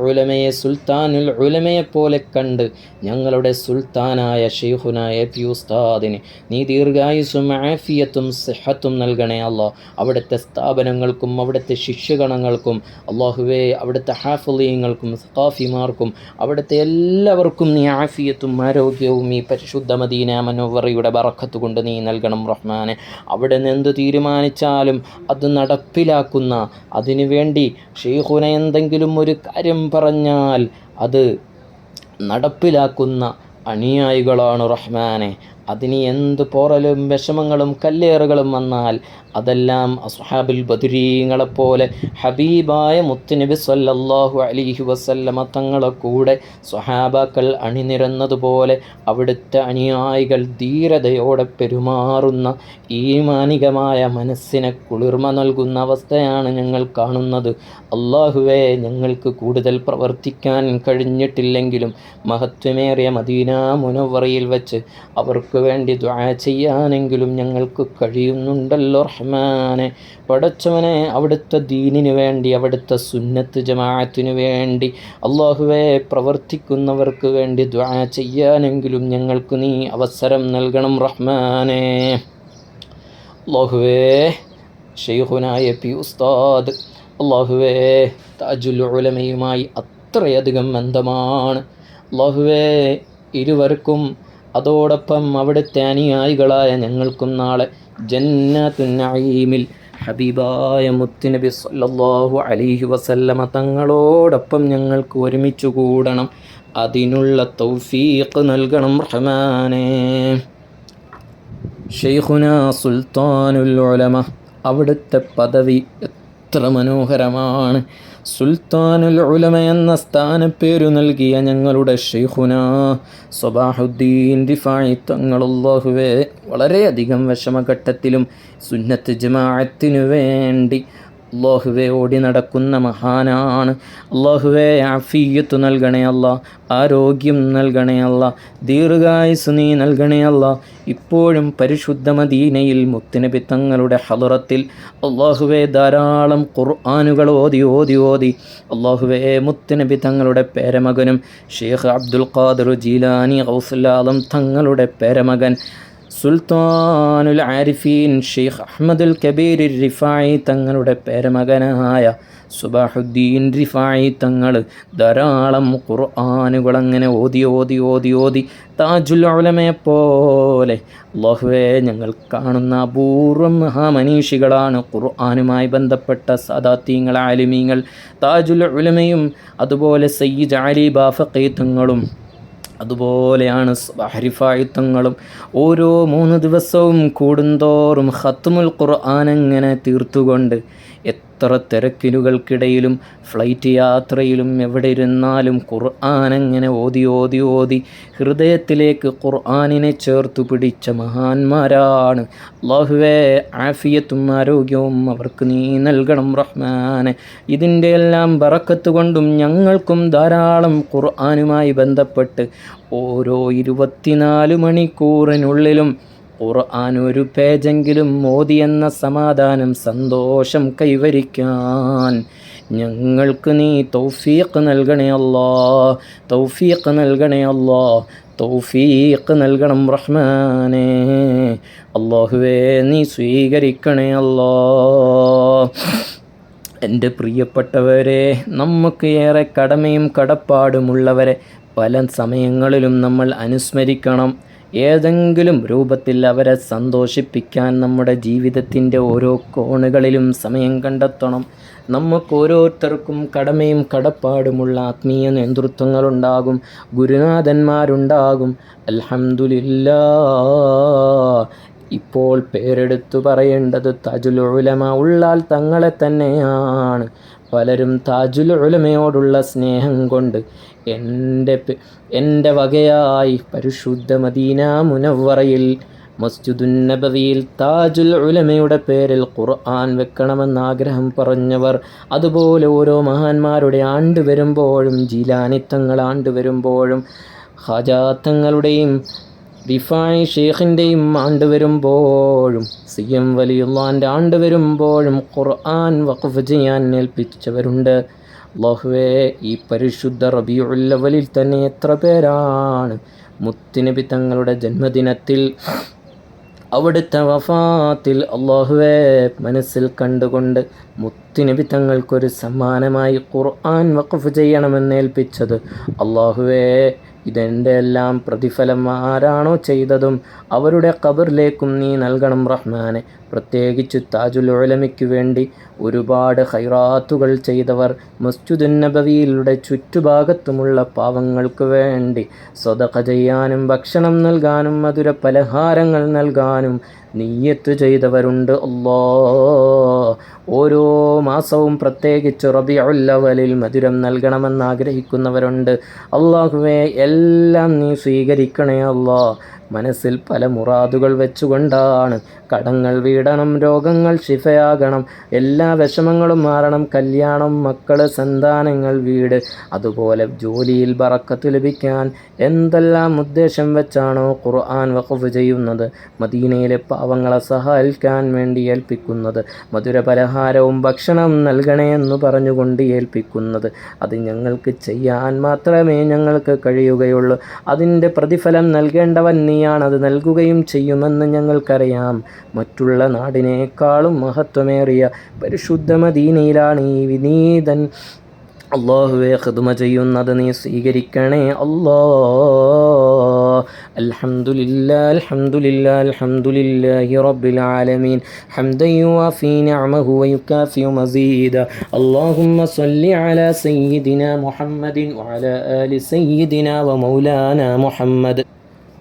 Speaker 1: ഉലമയെ പോലെ കണ്ട് ഞങ്ങളുടെ സുൽത്താനായ ഷെയ്ഖുനായ പി ഉസ്താദിന് നീ ദീർഘായുസ്സും ആഫിയത്തും സിഹത്തും നൽകണേ അല്ലാ. അവിടുത്തെ സ്ഥാപനങ്ങൾക്കും അവിടുത്തെ ശിഷ്യഗണങ്ങൾക്കും അല്ലാഹുവേ, അവിടുത്തെ ഹാഫിളീങ്ങൾക്കും സഖാഫിമാർക്കും അവിടുത്തെ എല്ലാവർക്കും നീ ആഫിയത്തും ആരോഗ്യവും ഈ പരിശുദ്ധ മദീന മുനവ്വറയുടെ ബറക്കത്ത് കൊണ്ട് നീ നൽകണം റഹ്മാനെ. അവിടെ നിന്ന് എന്ത് തീരുമാനിച്ചാലും അത് നടപ്പിലാക്കുന്ന, അതിനുവേണ്ടി ഷെയ്ഖുന എന്തെങ്കിലും ഒരു കാര്യം പറഞ്ഞാൽ അത് നടപ്പിലാക്കുന്ന അനുയായികളാണ് റഹ്മാനെ. അതിന് എന്ത് പോറലും വിഷമങ്ങളും കല്ലേറുകളും വന്നാൽ അതെല്ലാം അസ്ഹാബുൽ ബദരീങ്ങളെപ്പോലെ ഹബീബായ മുത്തുനബി സല്ലല്ലാഹു അലൈഹി വസല്ലമ തങ്ങളെ കൂടെ സ്വഹാബാക്കൾ അണിനിരന്നതുപോലെ അവിടുത്തെ അനുയായികൾ ധീരതയോടെ പെരുമാറുന്ന ഈമാനികമായ മനസ്സിനെ കുളിർമ നൽകുന്ന അവസ്ഥയാണ് ഞങ്ങൾ കാണുന്നത്. അല്ലാഹുവേ, ഞങ്ങൾക്ക് കൂടുതൽ പ്രവർത്തിക്കാൻ കഴിഞ്ഞിട്ടില്ലെങ്കിലും മഹത്വമേറിയ മദീന മുനവ്വറയിൽ വെച്ച് അവർക്ക് വേണ്ടി ദുആ ചെയ്യാനെങ്കിലും ഞങ്ങൾക്ക് കഴിയുന്നുണ്ടല്ലോ റഹ്മാനെ. പടച്ചവനെ, അവിടുത്തെ ദീനിനു വേണ്ടി, അവിടുത്തെ സുന്നത്ത് ജമാഅത്തിനു വേണ്ടി അല്ലാഹുവേ പ്രവർത്തിക്കുന്നവർക്ക് വേണ്ടി ദുആ ചെയ്യാനെങ്കിലും ഞങ്ങൾക്ക് നീ അവസരം നൽകണം റഹ്മാനെ. അല്ലാഹുവേ, ഷെയ്ഖുനായ പി ഉസ്താദ് അല്ലാഹുവേ താജുൽ ഉലമയുമായി അത്രയധികം ബന്ധമാണ് അല്ലാഹുവേ. ഇരുവർക്കും അതോടൊപ്പം അവിടുത്തെ അനുയായികളായ ഞങ്ങൾക്കും നാളെ ജന്നത്തുൻ നഈമിൽ ഹബീബായ മുത്തുനബി സല്ലല്ലാഹു അലൈഹി വസല്ലമ തങ്ങളോടൊപ്പം ഞങ്ങൾക്ക് ഒരുമിച്ച് കൂടണം. അതിനുള്ള തൗഫീഖ് നൽകണം റഹ്മാനേ. ഷെയ്ഖുനാ സുൽത്താനുൽ ഉലമ, അവിടുത്തെ പദവി എത്ര മനോഹരമാണ്. സുൽത്താനുൽ ഉലമ എന്ന സ്ഥാനപ്പേരു നൽകിയ ഞങ്ങളുടെ ഷെയ്ഖുനാ സ്വബാഹുദ്ദീൻ റിഫായി തങ്ങൾ അല്ലാഹുവേ വളരെയധികം വിഷമഘട്ടത്തിലും സുന്നത്ത് ജമാഅത്തിനു വേണ്ടി അല്ലാഹുവേ ഓടി നടക്കുന്ന മഹാനാണ്. അല്ലാഹുവേ ആഫിയത്ത് നൽകണേ അല്ലാ, ആരോഗ്യം നൽകണേ അല്ലാ, ദീർഘായുസ് നീ നൽകണേ അല്ലാ. ഇപ്പോഴും പരിശുദ്ധ മദീനയിൽ മുത്തുനബി തങ്ങളുടെ ഹളറത്തിൽ അല്ലാഹുവേ ധാരാളം ഖുർആനുകൾ ഓതി അല്ലാഹുവേ മുത്തുനബി തങ്ങളുടെ പേരമകനും ഷെയ്ഖ് അബ്ദുൽ ഖാദിർ ജീലാനി ഗൗസുൽ ആലം തങ്ങളുടെ പേരമകൻ സുൽത്താനുൽ ആരിഫീൻ ഷെയ്ഖ് അഹ്മദുൽ കബീർ റിഫായി തങ്ങളുടെ പേരമകനായ സുബാഹുദ്ദീൻ റിഫായി തങ്ങൾ ധാരാളം ഖുർആനുകൾ അങ്ങനെ ഓതി താജുൽ ഉലമയെപ്പോലെ അല്ലാഹുവേ ഞങ്ങൾ കാണുന്ന അപൂർവം മഹാമനീഷികളാണ് ഖുർആനുമായി ബന്ധപ്പെട്ട സാദാത്യങ്ങൾ, ആലിമീങ്ങൾ. താജുൽ ഉലമയും അതുപോലെ സയ്യിദ് അലി ബാഫഖി തങ്ങളും അതുപോലെയാണ് റിഫായി തങ്ങളും. ഓരോ 3 ദിവസവും കൂടുന്തോറും ഖത്മുൽ ഖുർആൻ അങ്ങനെ തീർത്തുകൊണ്ട് എത്ര തിരക്കിലുകൾക്കിടയിലും ഫ്ലൈറ്റ് യാത്രയിലും എവിടെ ഇരുന്നാലും ഖുർആൻ അങ്ങനെ ഓതി ഹൃദയത്തിലേക്ക് ഖുർആനിനെ ചേർത്തു പിടിച്ച മഹാന്മാരാണ്. അല്ലാഹുവേ ആഫിയത്തും ആരോഗ്യവും അവർക്ക് നീ നൽകണം റഹ്മാനെ. ഇതിൻ്റെ എല്ലാം ബറക്കത്ത് കൊണ്ടും ഞങ്ങൾക്കും ധാരാളം ഖുർആനുമായി ബന്ധപ്പെട്ട് ഓരോ 24 മണിക്കൂറിനുള്ളിലും ഖുർആൻ ഒരു പേജെങ്കിലും ഓതിയെന്ന സമാധാനം, സന്തോഷം കൈവരിക്കാൻ ഞങ്ങൾക്ക് നീ തൗഫീഖ് നൽകണേ അല്ലാ, തൗഫീഖ് നൽകണേ അല്ലാ, തൗഫീഖ് നൽകണം റഹ്മാനേ. അല്ലാഹുവേ നീ സ്വീകരിക്കണേ അല്ലാ. എൻ്റെ പ്രിയപ്പെട്ടവരെ, നമുക്ക് ഏറെ കടമയും കടപ്പാടുമുള്ളവരെ പല സമയങ്ങളിലും നമ്മൾ അനുസ്മരിക്കണം. ഏതെങ്കിലും രൂപത്തിൽ അവരെ സന്തോഷിപ്പിക്കാൻ നമ്മുടെ ജീവിതത്തിൻ്റെ ഓരോ കോണുകളിലും സമയം കണ്ടെത്തണം. നമുക്ക് ഓരോരുത്തർക്കും കടമയും കടപ്പാടുമുള്ള ആത്മീയ നേതൃത്വങ്ങളുണ്ടാകും, ഗുരുനാഥന്മാരുണ്ടാകും. അൽഹംദുലില്ലാ, ഇപ്പോൾ പേരെടുത്തു പറയേണ്ടത് താജുൽ ഉലമ ഉള്ളാൽ തങ്ങളെ തന്നെയാണ്. പലരും താജുൽ ഉലമയോടുള്ള സ്നേഹം കൊണ്ട് എൻ്റെ വകയായി പരിശുദ്ധ മദീന മുനവ്വറയിൽ മസ്ജിദുൻ നബവിയിൽ താജുൽ ഉലമയുടെ പേരിൽ ഖുർആൻ വെക്കണമെന്ന് ആഗ്രഹം പറഞ്ഞവർ, അതുപോലെ ഓരോ മഹാന്മാരുടെ ആണ്ട് വരുമ്പോഴും, ജീലാനിത്തങ്ങൾ ആണ്ട് വരുമ്പോഴും, ഖാജാത്തങ്ങളുടെയും റിഫായി ഷേഖിൻ്റെയും ആണ്ട് വരുമ്പോഴും, സിയം വലിയുള്ളാൻ്റെ ആണ്ട് വരുമ്പോഴും ഖുർആൻ വഖഫ് ചെയ്യാൻ ഏൽപ്പിച്ചവരുണ്ട്. അല്ലാഹുവേ, ഈ പരിശുദ്ധ റബീഉൽ അവ്വലിൽ തന്നെ എത്ര പേരാണ് മുത്തുനബി തങ്ങളുടെ ജന്മദിനത്തിൽ, അവിടുത്തെ വഫാത്തിൽ അല്ലാഹുവേ മനസ്സിൽ കണ്ടുകൊണ്ട് മുത്തുനബി തങ്ങൾക്കൊരു സമ്മാനമായി ഖുർആൻ വഖഫ് ചെയ്യണമെന്ന് ഏൽപ്പിച്ചത്. അല്ലാഹുവേ, ഇതെൻ്റെ എല്ലാം പ്രതിഫലം ആരാണോ ചെയ്തതും അവരുടെ ഖബറിലേക്കും നീ നൽകണം റഹ്മാനെ. പ്രത്യേകിച്ച് താജുൽ ഉലമയ്ക്ക് വേണ്ടി ഒരുപാട് ഖൈറാത്തുകൾ ചെയ്തവർ, മസ്ജിദുൻ നബവിയുടെ ചുറ്റുഭാഗത്തുമുള്ള പാവങ്ങൾക്ക് വേണ്ടി സ്വദഖ ചെയ്യാനും ഭക്ഷണം നൽകാനും മധുര പലഹാരങ്ങൾ നൽകാനും നിയ്യത്ത് ചെയ്തവരുണ്ട്. ഓരോ മാസവും പ്രത്യേകിച്ച് റബീഉൽ അവ്വലിൽ മധുരം നൽകണമെന്ന് ആഗ്രഹിക്കുന്നവരുണ്ട്. അല്ലാഹുവേ, എല്ലാം നീ സ്വീകരിക്കണേ അല്ലാ. മനസ്സിൽ പല മുറാദുകൾ വെച്ചുകൊണ്ടാണ്. കടങ്ങൾ വീടണം, രോഗങ്ങൾ ശിഫയാകണം, എല്ലാ വിഷമങ്ങളും മാറണം, കല്യാണം, മക്കൾ, സന്താനങ്ങൾ, വീട്, അതുപോലെ ജോലിയിൽ ബറക്കത്ത് ലഭിക്കാൻ എന്തെല്ലാം ഉദ്ദേശം വെച്ചാണോ ഖുർആൻ വഖഫ് ചെയ്യുന്നത്, മദീനയിലെ പാവങ്ങളെ സഹായിക്കാൻ വേണ്ടി ഏൽപ്പിക്കുന്നത്, മധുരപലഹാരവും ഭക്ഷണം നൽകണേ എന്ന് പറഞ്ഞുകൊണ്ട് ഏൽപ്പിക്കുന്നത്, അത് ഞങ്ങൾക്ക് ചെയ്യാൻ മാത്രമേ ഞങ്ങൾക്ക് കഴിയുകയുള്ളൂ. അതിൻ്റെ പ്രതിഫലം നൽകേണ്ടവൻ നീയാണത് നൽകുകയും ചെയ്യുമെന്ന് ഞങ്ങൾക്കറിയാം. മറ്റുള്ള നാടിനേക്കാളും മഹത്വമേറിയ പരിശുദ്ധ മദീനയിലാണ് ഈ വിനീതൻ അല്ലാഹുവേ ഖിദ്മ ചെയ്യുന്നത്. നീ സ്വീകരിക്കണേ അല്ലാ. അൽഹംദുലില്ലാഹി അൽഹംദുലില്ലാഹി അൽഹംദുലില്ലാഹി റബ്ബിൽ ആലമീൻ ഹംദൻ യുവാഫി നിഅമഹു വയുകാഫിഉ മസീദ. അല്ലാഹുമ്മ സ്വല്ലി അലാ സയ്യിദിനാ മുഹമ്മദിൻ വഅലാ ആലി സയ്യിദിനാ വമൗലാനാ മുഹമ്മദ്.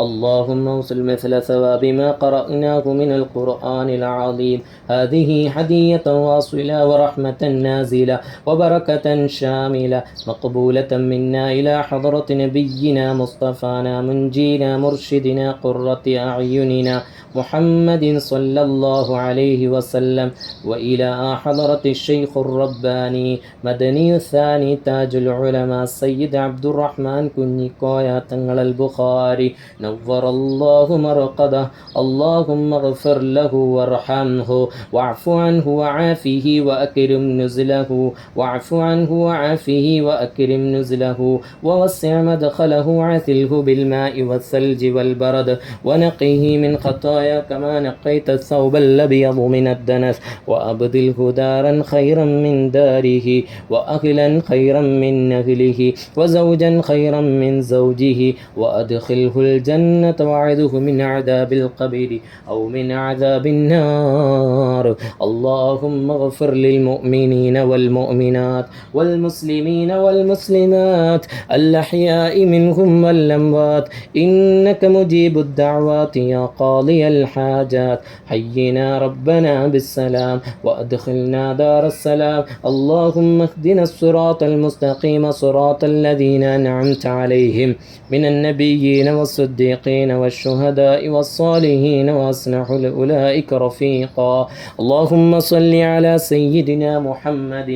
Speaker 1: اللهم وصل مثل ثواب ما قرأناه من القرآن العظيم. هذه هدية واصلة ورحمة نازلة وبركة شاملة مقبولة منا إلى حضرة نبينا مصطفانا منجينا مرشدنا قرة أعيننا محمد صلى الله عليه وسلم، وإلى حضرة الشيخ الرباني مدني الثاني تاج العلماء السيد عبد الرحمن كنيكويا تنغل البخاري نور الله مرقده. اللهم اغفر له وارحمه واعف عنه وعافه وأكرم نزله، واعف عنه وعافه وأكرم نزله ووسع مدخله، عثله بالماء والثلج والبرد ونقيه من خطايا كما نقيت الثوب الأبيض من الدنس، وأبدله دارا خيرا من داره، وأهلا خيرا من أهله، وزوجا خيرا من زوجه، وأدخله الجنة وأعذه من عذاب القبر أو من عذاب النار. اللهم اغفر للمؤمنين والمؤمنات والمسلمين والمسلمات الأحياء منهم والأموات إنك مجيب الدعوات يا قاضي الحاجات. حينا ربنا بالسلام وأدخلنا دار السلام. اللهم اهدنا الصراط المستقيم صراط الذين أنعمت عليهم من النبيين والصديقين والشهداء والصالحين وأصلح أولئك رفيقا. اللهم صل على سيدنا محمد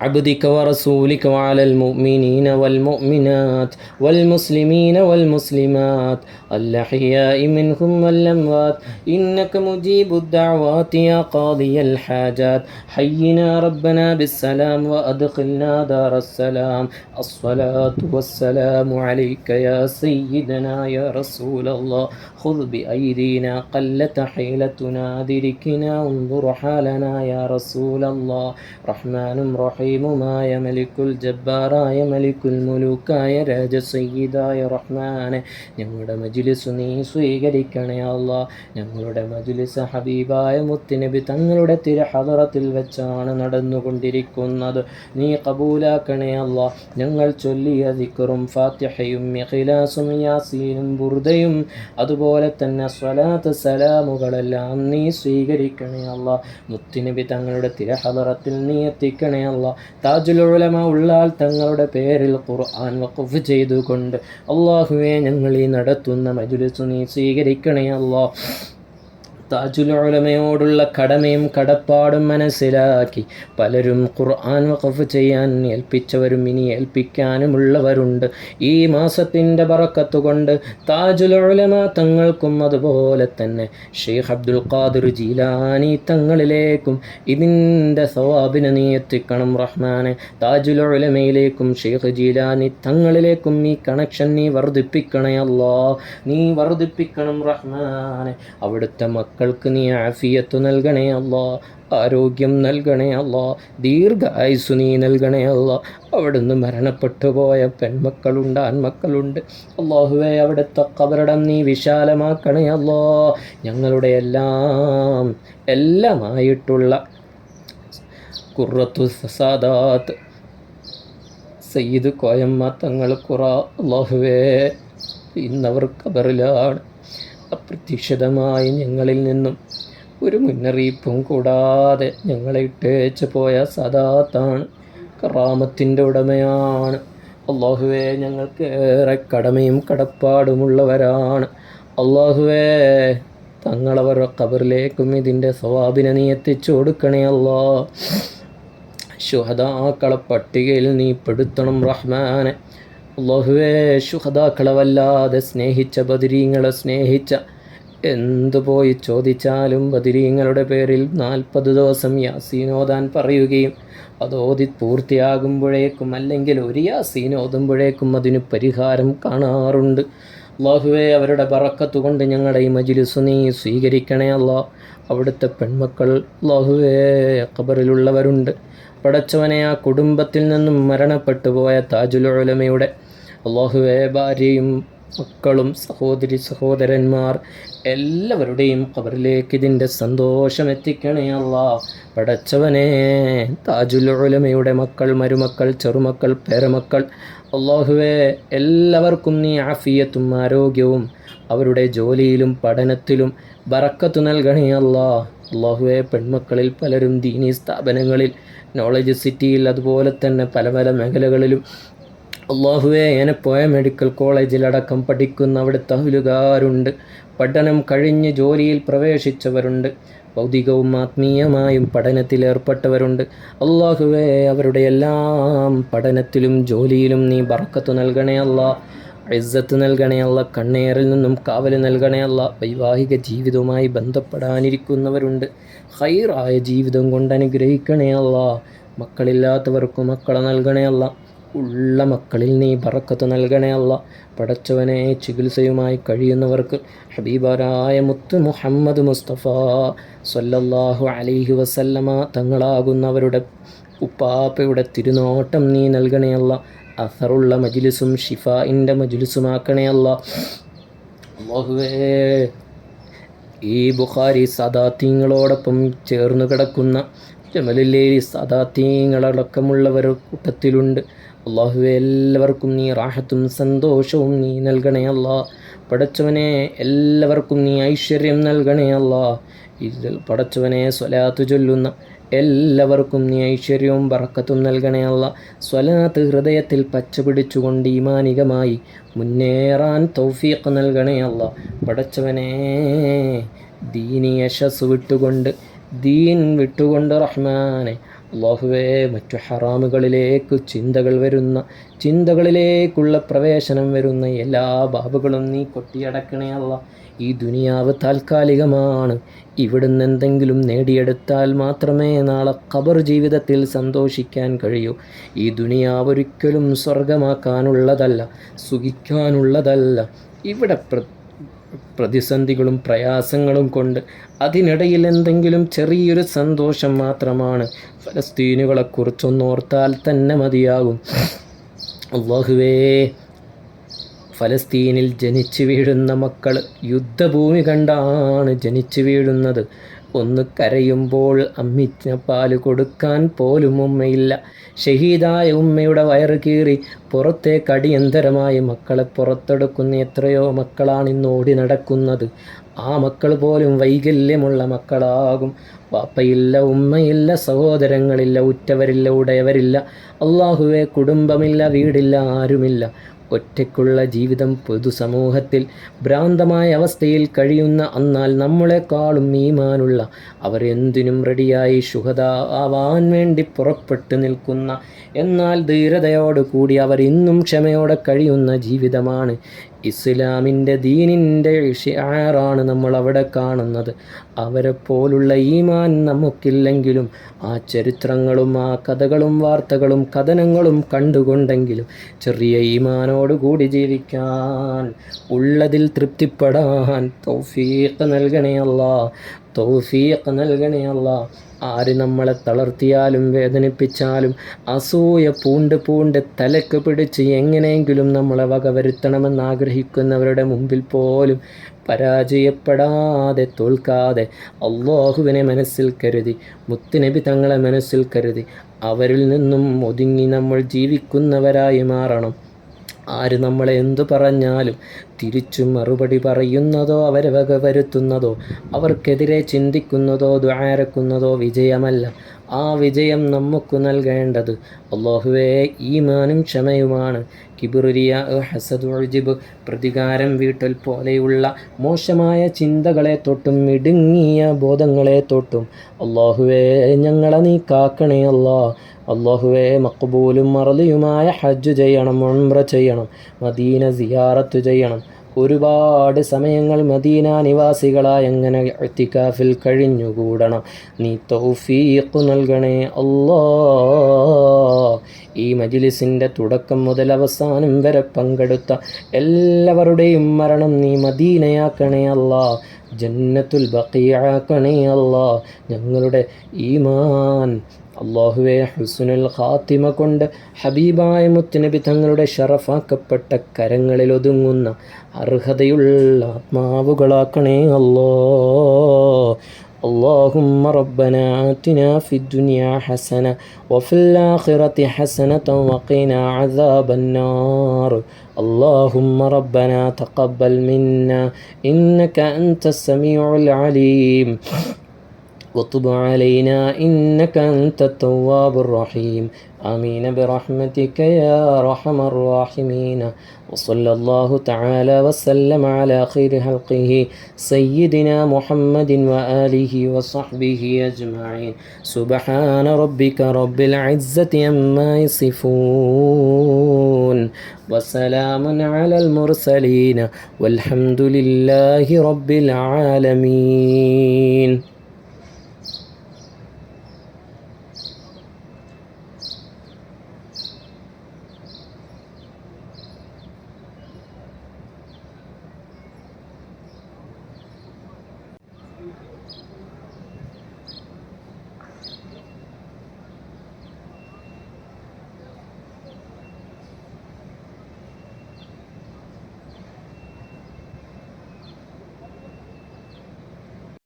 Speaker 1: عبدك ورسولك وعلى المؤمنين والمؤمنات والمسلمين والمسلمات الأحياء منهم والأموات إنك مجيب الدعوات يا قاضي الحاجات. حينا ربنا بالسلام وأدخلنا دار السلام. الصلاة والسلام عليك يا سيدنا يا رسول الله. خذ بأيدينا قلت حيلتنا أدركنا انظر حالنا يا رسول الله. رحمن رحيم മായ മലിക്കുൽ ജബ്ബാറായ മലിക്കുൽ മുലൂക്കായ രാജ സയ്യിദായ റഹ്മാനെ, ഞങ്ങളുടെ മജ്ലിസ് നീ സ്വീകരിക്കണേ അല്ലാ. ഞങ്ങളുടെ മജ്ലിസ് ഹബീബായ മുത്തുനബി തങ്ങളുടെ തിരുഹദറത്തിൽ വെച്ചാണ് നടന്നുകൊണ്ടിരിക്കുന്നത്. നീ കബൂലാക്കണേ അല്ലാ. ഞങ്ങൾ ചൊല്ലിയ ദിക്റും ഫാത്തിഹയും ഇഖ്ലാസും യാസീനും ബുർദയും അതുപോലെ അതുപോലെ തന്നെ സ്വലാത്ത് സലാമുകളെല്ലാം നീ സ്വീകരിക്കണേ അല്ലാ. മുത്തുനബി തങ്ങളുടെ തിരഹദറത്തിൽ നീ എത്തിക്കണേ അല്ലാ. താജുൽ ഉലമ ഉള്ളാൽ തങ്ങളുടെ പേരിൽ ഖുർആൻ വഖഫ് ചെയ്തുകൊണ്ട് അല്ലാഹുവേ ഞങ്ങൾ ഈ നടത്തുന്ന മജ്ലിസ് നീ സ്വീകരിക്കണേ അല്ലാ. താജുൽ ഉലമയോടുള്ള കടമയും കടപ്പാടും മനസ്സിലാക്കി പലരും ഖുർആൻ വഖഫ് ചെയ്യാൻ ഏൽപ്പിച്ചവരും ഇനി ഏൽപ്പിക്കാനുമുള്ളവരുണ്ട്. ഈ മാസത്തിൻ്റെ ബറക്കത്ത് കൊണ്ട് താജുൽ ഉലമ തങ്ങൾക്കും അതുപോലെ തന്നെ ഷെയ്ഖ് അബ്ദുൽ ഖാദിർ ജീലാനി തങ്ങളിലേക്കും ഇതിൻ്റെ സവാബിനെ നീ എത്തിക്കണം റഹ്മാനെ. താജുൽ ഉലമയിലേക്കും ഷെയ്ഖ് ജീലാനി തങ്ങളിലേക്കും ഈ കണക്ഷൻ നീ വർദ്ധിപ്പിക്കണേ അല്ലാ, നീ വർദ്ധിപ്പിക്കണം റഹ്മാനെ. അവിടുത്തെ മക്കൾക്ക് നീ ആഫിയത്ത് നൽകണേ അല്ലാ, ആരോഗ്യം നൽകണേ അല്ലാ, ദീർഘായുസ്സു നീ നൽകണേ അല്ലാ. അവിടുന്ന് മരണപ്പെട്ടു പോയ പെൺമക്കളുണ്ട്, ആൺമക്കളുണ്ട്. അല്ലാഹുവേ അവിടുത്തെ ഖബറിടം നീ വിശാലമാക്കണേ അല്ലാ. ഞങ്ങളുടെ എല്ലാമായിട്ടുള്ള ഖുർറത്തു സാദാത്ത് സയ്യിദ് കോയമ്മ തങ്ങൾ ഖുറ അല്ലാഹുവേ ഇന്നവർ ഖബറിലാണ്. അപ്രതീക്ഷിതമായി ഞങ്ങളിൽ നിന്നും ഒരു മുന്നറിയിപ്പും കൂടാതെ ഞങ്ങളെ ഇട്ടേച്ച് പോയ സദാത്താണ്, കറാമത്തിൻ്റെ ഉടമയാണ്. അല്ലാഹുവേ ഞങ്ങൾക്ക് ഏറെ കടമയും കടപ്പാടുമുള്ളവരാണ്. അല്ലാഹുവേ തങ്ങളവർ ഖബറിലേക്കും ഇതിൻ്റെ സവാബിനെ നീ എത്തിച്ചു കൊടുക്കണേ അല്ലാ. ശുഹദാക്കളെ പട്ടികയിൽ നീ പെടുത്തണം റഹ്മാനെ. അല്ലാഹുവേ ശുഹദാക്കളെ വല്ലാതെ സ്നേഹിച്ച, ബദരീങ്ങളെ സ്നേഹിച്ച, എന്തു പോയി ചോദിച്ചാലും ബദരീങ്ങളുടെ പേരിൽ 40 ദിവസം യാസീൻ ഓതാൻ പറയുകയും അതോതി പൂർത്തിയാകുമ്പോഴേക്കും അല്ലെങ്കിൽ ഒരു യാസീൻ ഓതുമ്പോഴേക്കും അതിന് പരിഹാരം കാണാറുണ്ട്. അല്ലാഹുവേ അവരുടെ ബറക്കത്ത് കൊണ്ട് ഞങ്ങളുടെ ഈ മജ്ലിസ് നീ സ്വീകരിക്കണേ അല്ലാ. അവിടുത്തെ പെൺമക്കൾ അല്ലാഹുവേ ഖബറിലുള്ളവരുണ്ട്. പടച്ചവനെ ആ കുടുംബത്തിൽ നിന്നും മരണപ്പെട്ടു പോയ താജുൽ ഉലമയുടെ അല്ലാഹുവേ ഭാര്യയും മക്കളും സഹോദരി സഹോദരന്മാർ എല്ലാവരുടെയും ഖബറിലേക്ക് ഇതിൻ്റെ സന്തോഷം എത്തിക്കണേ അല്ലാ. പടച്ചവനെ താജുൽ ഉലമയുടെ മക്കൾ, മരുമക്കൾ, ചെറുമക്കൾ, പേരമക്കൾ അല്ലാഹുവേ എല്ലാവർക്കും നീ ആഫിയത്തും ആരോഗ്യവും അവരുടെ ജോലിയിലും പഠനത്തിലും ബറക്കത്ത് നൽകണേ അല്ലാ. അല്ലാഹുവേ പെൺമക്കളിൽ പലരും ദീനീ സ്ഥാപനങ്ങളിൽ, നോളജ് സിറ്റിയിൽ, അതുപോലെ തന്നെ പല പല മേഖലകളിലും അല്ലാഹുവേ എനെപ്പോയ മെഡിക്കൽ കോളേജിലടക്കം പഠിക്കുന്ന അവിടുത്തെ അഹ്ലുകാരുണ്ട്. പഠനം കഴിഞ്ഞ് ജോലിയിൽ പ്രവേശിച്ചവരുണ്ട്. ഭൗതികവും ആത്മീയമായും പഠനത്തിലേർപ്പെട്ടവരുണ്ട്. അല്ലാഹുവേ അവരുടെ എല്ലാം പഠനത്തിലും ജോലിയിലും നീ ബറക്കത്ത് നൽകണേ അല്ലാ, ഇസ്സത്ത് നൽകണേ അല്ലാ, കണ്ണേറിൽ നിന്നും കാവല് നൽകണേ അല്ലാ. വൈവാഹിക ജീവിതവുമായി ബന്ധപ്പെടാനിരിക്കുന്നവരുണ്ട്. ഖൈറായ ജീവിതം കൊണ്ട് അനുഗ്രഹിക്കണേ അല്ലാ. മക്കളില്ലാത്തവർക്ക് മക്കളെ നൽകണേ അല്ലാ. ഉള്ള മക്കളിൽ നീ ബറക്കത്ത് നൽകണേ അല്ലാ. പടച്ചവനെ ചികിത്സയുമായി കഴിയുന്നവർക്ക് ഹബീബായ മുത്ത് മുഹമ്മദ് മുസ്തഫ സ്വല്ലല്ലാഹു അലൈഹി വസല്ലമ തങ്ങളാകുന്നവരുടെ ഉപ്പാപ്പയുടെ തിരുനോട്ടം നീ നൽകണേ അല്ലാ. അസറുള്ള മജ്ലിസും ഷിഫാഇൻ്റെ മജ്ലിസുമാക്കണേ അല്ലാ. അല്ലാഹുവേ ഈ ബുഖാരി സാദാത്യങ്ങളോടൊപ്പം ചേർന്ന് കിടക്കുന്ന ജമലുല്ലേലി സാദാത്യങ്ങളടക്കമുള്ളവർ കൂട്ടത്തിലുണ്ട്. അല്ലാഹുവേ എല്ലാവർക്കും നീ റാഹത്തും സന്തോഷവും നീ നൽകണേ അല്ലാ. പടച്ചവനെ എല്ലാവർക്കും നീ ഐശ്വര്യം നൽകണേ അല്ലാ. ഇതിൽ പടച്ചവനെ സ്വലാത്ത് ചൊല്ലുന്ന എല്ലാവർക്കും നീ ഐശ്വര്യവും ബറക്കത്തും നൽകണേ അല്ലാ. സ്വലാത്ത് ഹൃദയത്തിൽ പച്ചപിടിച്ചുകൊണ്ട് ഈമാനികമായി മുന്നേറാൻ തൗഫീഖ് നൽകണേ അല്ലാ. പടച്ചവനെ ദീനി യശസ് വിട്ടുകൊണ്ട്, ദീൻ വിട്ടുകൊണ്ട് റഹ്മാനെ അല്ലാഹുവേ മറ്റു ഹറാമുകളിലേക്ക് ചിന്തകളിലേക്കുള്ള പ്രവേശനം വരുന്ന എല്ലാ ബാബുകളും നീ കൊട്ടിയടക്കണേ അല്ലാ. ഈ ദുനിയാവ് താൽക്കാലികമാണ്. ഇവിടുന്ന് എന്തെങ്കിലും നേടിയെടുത്താൽ മാത്രമേ നാളെ ഖബർ ജീവിതത്തിൽ സന്തോഷിക്കാൻ കഴിയൂ. ഈ ദുനിയാവ് ഒരിക്കലും സ്വർഗമാക്കാനുള്ളതല്ല, സുഖിക്കാനുള്ളതല്ല. ഇവിടെ പ്രതിസന്ധികളും പ്രയാസങ്ങളും കൊണ്ട് അതിനിടയിൽ എന്തെങ്കിലും ചെറിയൊരു സന്തോഷം മാത്രമാണ്. ഫലസ്തീനുകളെക്കുറിച്ചൊന്നോർത്താൽ തന്നെ മതിയാകും. അല്ലാഹുവേ ഫലസ്തീനിൽ ജനിച്ചു വീഴുന്ന മക്കൾ യുദ്ധഭൂമി കണ്ടാണ് ജനിച്ചു വീഴുന്നത്. ഒന്ന് കരയുമ്പോൾ അമ്മിച്ച പാല് കൊടുക്കാൻ പോലും ഉമ്മയില്ല. ഷഹീദായ ഉമ്മയുടെ വയറ് കീറി പുറത്തേക്ക് അടിയന്തരമായി മക്കളെ പുറത്തെടുക്കുന്ന എത്രയോ മക്കളാണ് ഇന്ന് ഓടി നടക്കുന്നത്. ആ മക്കൾ പോലും വൈകല്യമുള്ള മക്കളാകും. വാപ്പയില്ല, ഉമ്മയില്ല, സഹോദരങ്ങളില്ല, ഉറ്റവരില്ല, ഉടയവരില്ല. അള്ളാഹുവേ, കുടുംബമില്ല, വീടില്ല, ആരുമില്ല. ഒറ്റയ്ക്കുള്ള ജീവിതം പൊതുസമൂഹത്തിൽ ഭ്രാന്തമായ അവസ്ഥയിൽ കഴിയുന്ന, എന്നാൽ നമ്മളെക്കാളും ഈമാനുള്ള, അവർ എന്തിനും റെഡിയായി ശുഹദാ ആവാൻ വേണ്ടി പുറപ്പെട്ടു നിൽക്കുന്ന, എന്നാൽ ധീരതയോടുകൂടി അവർ ഇന്നും ക്ഷമയോടെ കഴിയുന്ന ജീവിതമാണ്. ഇസ്ലാമിൻ്റെ ദീനിൻ്റെ ഷിആറാണ് നമ്മൾ അവിടെ കാണുന്നത്. അവരെ പോലുള്ള ഈമാൻ നമുക്കില്ലെങ്കിലും ആ ചരിത്രങ്ങളും ആ കഥകളും വാർത്തകളും കഥനങ്ങളും കണ്ടുകൊണ്ടെങ്കിലും ചെറിയ ഈമാനോടുകൂടി ജീവിക്കാൻ, ഉള്ളതിൽ തൃപ്തിപ്പെടാൻ തൗഫീഖ് നൽകണേ അല്ലാഹ്, തൗഫീഖ് നൽകണേ അല്ലാഹ്. ആര് നമ്മളെ തളർത്തിയാലും വേദനിപ്പിച്ചാലും അസൂയ പൂണ്ട് തലക്ക് പിടിച്ച് എങ്ങനെയെങ്കിലും നമ്മളെ വകവരുത്തണമെന്ന് ആഗ്രഹിക്കുന്നവരുടെ മുമ്പിൽ പോലും പരാജയപ്പെടാതെ തോൽക്കാതെ അല്ലാഹുവിനെ മനസ്സിൽ കരുതി, മുത്തുനബി തങ്ങളെ മനസ്സിൽ കരുതി അവരിൽ നിന്നും ഒതുങ്ങി നമ്മൾ ജീവിക്കുന്നവരായി മാറണം. ആര് നമ്മളെ എന്തു പറഞ്ഞാലും തിരിച്ചു മറുപടി പറയുന്നതോ അവരെ വകവരുത്തുന്നതോ അവർക്കെതിരെ ചിന്തിക്കുന്നതോ ദുആരക്കുന്നതോ വിജയമല്ല. ആ വിജയം നമുക്ക് നൽകേണ്ടത് അല്ലാഹുവേ ഈമാനും ക്ഷമയുമാണ്. കിബ്റിയാ, ഹസദ്, ഉജ്ബ്, പ്രതികാരം വീട്ടൽ പോലെയുള്ള മോശമായ ചിന്തകളെ തൊട്ടും ഇടുങ്ങിയ ബോധങ്ങളെ തൊട്ടും അല്ലാഹുവേ ഞങ്ങളെ നീ കാക്കണേ അല്ലാഹ്. അല്ലാഹുവേ, മഖ്ബൂലും മർദിയുമായ ഹജ്ജ് ചെയ്യണം, ഉംറ ചെയ്യണം, മദീന സിയാറത്ത് ചെയ്യണം. ഒരുപാട് സമയങ്ങൾ മദീന നിവാസികളായി എങ്ങനെ ഇഅ്തികാഫിൽ കഴിഞ്ഞുകൂടണം. നീ തൗഫീഖ് നൽകണേ അല്ലാഹ്. ഈ മജ്ലിസിൻ്റെ തുടക്കം മുതൽ അവസാനം വരെ പങ്കെടുത്ത എല്ലാവരുടെയും മരണം നീ മദീനയാക്കണേ അല്ലാഹ്, ജന്നത്തുൽ ബഖീഅാക്കണേ അല്ലാഹ്. ഞങ്ങളുടെ ഈമാൻ അല്ലാഹുവേ ഹുസ്നുൽ ഖാത്തിമ കൊണ്ട് ഹബീബായ മുത്തുനബി തങ്ങളുടെ ഷറഫാക്കപ്പെട്ട കരങ്ങളിൽ ഒതുങ്ങുന്ന അർഹതയുള്ള ആത്മാവുകളാക്കണേ അല്ലാഹ്. اللهم ربنا آتنا في الدنيا حسنة وفي الآخرة حسنة وقنا عذاب النار. اللهم ربنا تقبل منا إنك أنت السميع العليم وتب علينا إنك أنت التواب الرحيم. آمين برحمتك يا أرحم الراحمين. وصلى الله تعالى وسلم على خير خلقه سيدنا محمد وآله وصحبه أجمعين. سبحان ربك رب العزة عما يصفون وسلام على المرسلين والحمد لله رب العالمين.